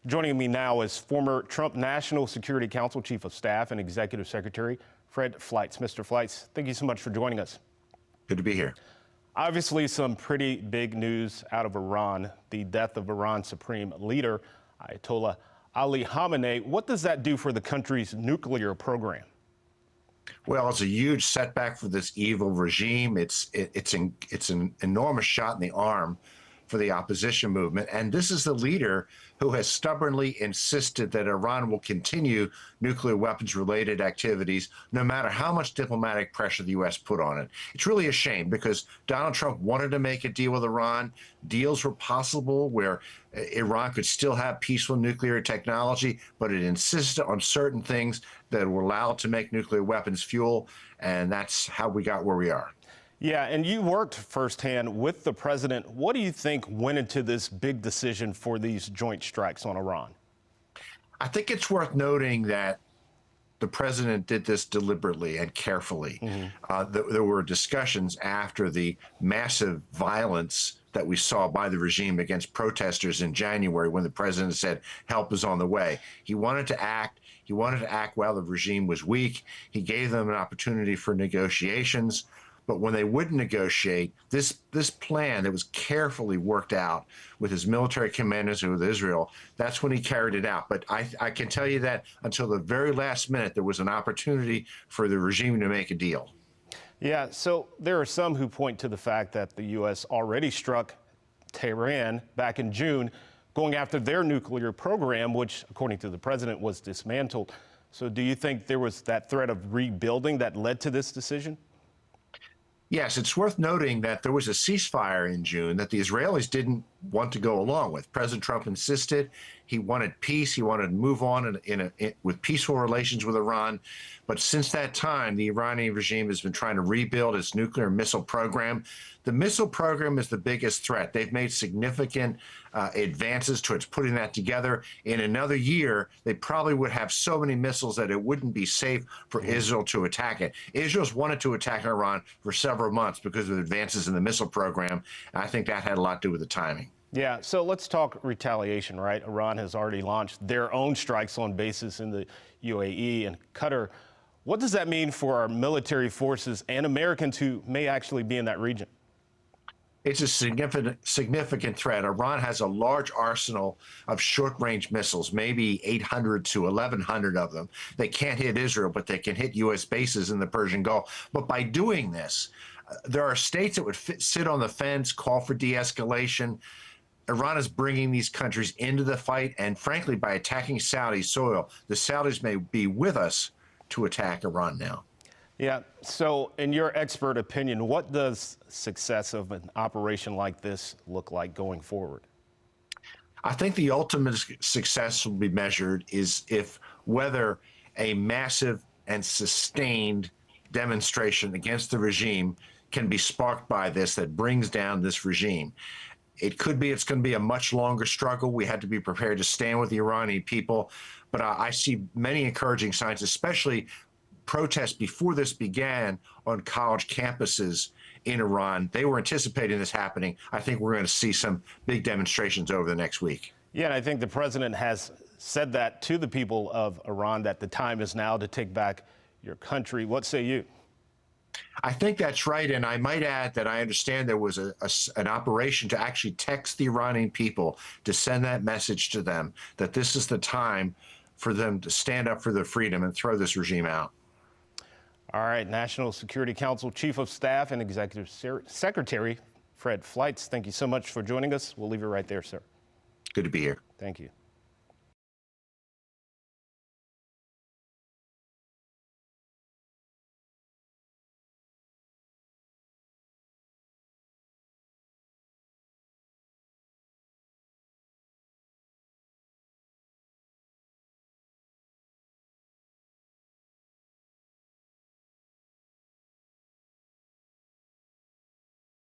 Joining me now is former Trump National Security Council Chief of Staff and Executive Secretary Fleitz. Mr. Fleitz, thank you so much for joining us. Good to be here. Obviously, some pretty big news out of Iran, the death of Iran's supreme leader, Ayatollah Ali Khamenei. What does that do for the country's nuclear program? Well, it's a huge setback for this evil regime. It's an enormous shot in the arm for the opposition movement. And this is the leader who has stubbornly insisted that Iran will continue nuclear weapons-related activities, no matter how much diplomatic pressure the U.S. put on it. It's really a shame because Donald Trump wanted to make a deal with Iran. Deals were possible where Iran could still have peaceful nuclear technology, but it insisted on certain things that were allowed to make nuclear weapons fuel, and that's how we got where we are. Yeah, and you worked firsthand with the president. What do you think went into this big decision for these joint strikes on Iran? I think it's worth noting that the president did this deliberately and carefully. There were discussions after the massive violence that we saw by the regime against protesters in January when the president said help is on the way. He wanted to act. He wanted to act while the regime was weak. He gave them an opportunity for negotiations. But when they wouldn't negotiate, this plan that was carefully worked out with his military commanders and with Israel, that's when he carried it out. But I can tell you that until the very last minute, there was an opportunity for the regime to make a deal. Yeah, so there are some who point to the fact that the U.S. already struck Tehran back in June, going after their nuclear program, which, according to the president, was dismantled. So do you think there was that threat of rebuilding that led to this decision? Yes, it's worth noting that there was a ceasefire in June that the Israelis didn't want to go along with. President Trump insisted he wanted peace. He wanted to move on with peaceful relations with Iran. But since that time, the Iranian regime has been trying to rebuild its nuclear missile program. The missile program is the biggest threat. They've made significant advances towards putting that together. In another year, they probably would have so many missiles that it wouldn't be safe for Israel to attack it. Israel's wanted to attack Iran for several months because of advances in the missile program. And I think that had a lot to do with the timing. Yeah, so let's talk retaliation, right? Iran has already launched their own strikes on bases in the UAE and Qatar. What does that mean for our military forces and Americans who may actually be in that region? It's a significant threat. Iran has a large arsenal of short-range missiles, maybe 800 to 1,100 of them. They can't hit Israel, but they can hit U.S. bases in the Persian Gulf. But by doing this, there are states that would sit on the fence, call for de-escalation. Iran is bringing these countries into the fight, and frankly, by attacking Saudi soil, the Saudis may be with us to attack Iran now. Yeah, so in your expert opinion, what does success of an operation like this look like going forward? I think the ultimate success will be measured is if whether a massive and sustained demonstration against the regime can be sparked by this that brings down this regime. It could be it's going to be a much longer struggle. We had to be prepared to stand with the Iranian people. But I see many encouraging signs, especially protests before this began on college campuses in Iran. They were anticipating this happening. I think we're going to see some big demonstrations over the next week. Yeah, and I think the president has said that to the people of Iran, that the time is now to take back your country. What say you? I think that's right, and I might add that I understand there was an operation to actually text the Iranian people to send that message to them, that this is the time for them to stand up for their freedom and throw this regime out. All right, National Security Council Chief of Staff and Executive Secretary Fleitz, thank you so much for joining us. We'll leave it right there, sir. Good to be here. Thank you.